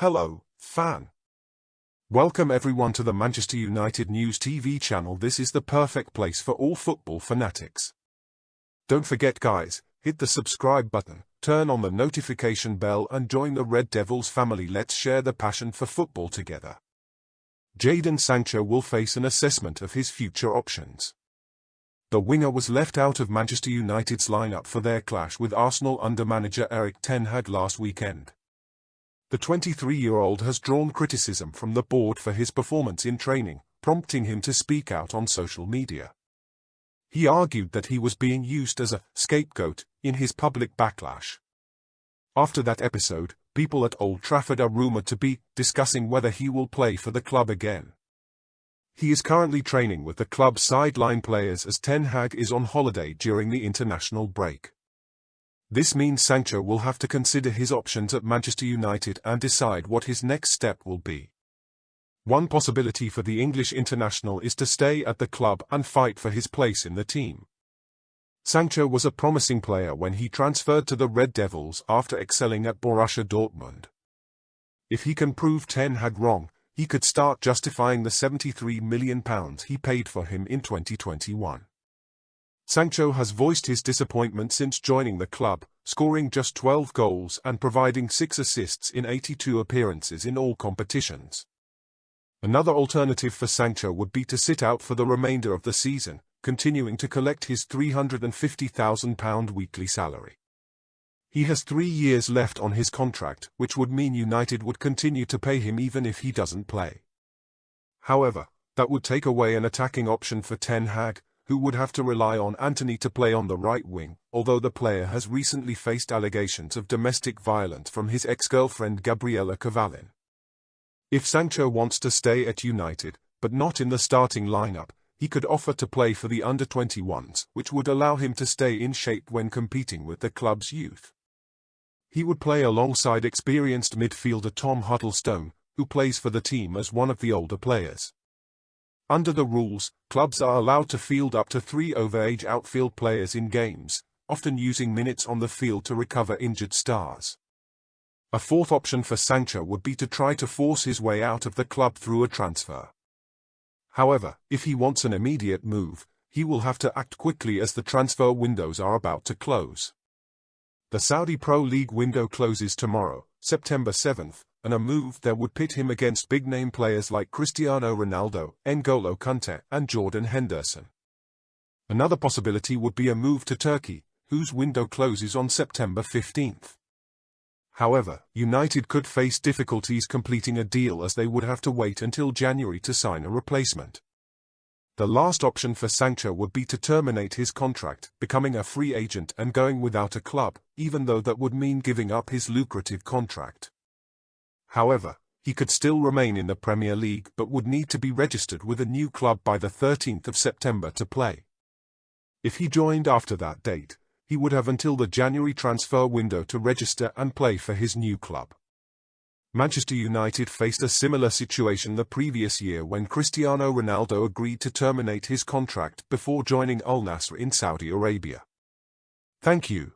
Hello, fan. Welcome everyone to the Manchester United News TV channel. This is the perfect place for all football fanatics. Don't forget guys, hit the subscribe button, turn on the notification bell and join the Red Devils family. Let's share the passion for football together. Jadon Sancho will face an assessment of his future options. The winger was left out of Manchester United's lineup for their clash with Arsenal under manager Erik ten Hag last weekend. The 23-year-old has drawn criticism from the board for his performance in training, prompting him to speak out on social media. He argued that he was being used as a scapegoat in his public backlash. After that episode, people at Old Trafford are rumoured to be discussing whether he will play for the club again. He is currently training with the club's sideline players as Ten Hag is on holiday during the international break. This means Sancho will have to consider his options at Manchester United and decide what his next step will be. One possibility for the English international is to stay at the club and fight for his place in the team. Sancho was a promising player when he transferred to the Red Devils after excelling at Borussia Dortmund. If he can prove Ten Hag wrong, he could start justifying the £73 million he paid for him in 2021. Sancho has voiced his disappointment since joining the club, scoring just 12 goals and providing 6 assists in 82 appearances in all competitions. Another alternative for Sancho would be to sit out for the remainder of the season, continuing to collect his £350,000 weekly salary. He has 3 years left on his contract, which would mean United would continue to pay him even if he doesn't play. However, that would take away an attacking option for Ten Hag, who would have to rely on Announeed to play on the right wing, although the player has recently faced allegations of domestic violence from his ex-girlfriend Gabriella Cavallin. If Sancho wants to stay at United, but not in the starting lineup, he could offer to play for the under-21s, which would allow him to stay in shape when competing with the club's youth. He would play alongside experienced midfielder Tom Huddlestone, who plays for the team as one of the older players. Under the rules, clubs are allowed to field up to 3 overage outfield players in games, often using minutes on the field to recover injured stars. A fourth option for Sancho would be to try to force his way out of the club through a transfer. However, if he wants an immediate move, he will have to act quickly as the transfer windows are about to close. The Saudi Pro League window closes tomorrow, September 7th, and a move there would pit him against big-name players like Cristiano Ronaldo, N'Golo Kante, and Jordan Henderson. Another possibility would be a move to Turkey, whose window closes on September 15th. However, United could face difficulties completing a deal as they would have to wait until January to sign a replacement. The last option for Sancho would be to terminate his contract, becoming a free agent and going without a club, even though that would mean giving up his lucrative contract. However, he could still remain in the Premier League but would need to be registered with a new club by the 13th of September to play. If he joined after that date, he would have until the January transfer window to register and play for his new club. Manchester United faced a similar situation the previous year when Cristiano Ronaldo agreed to terminate his contract before joining Al Nassr in Saudi Arabia. Thank you.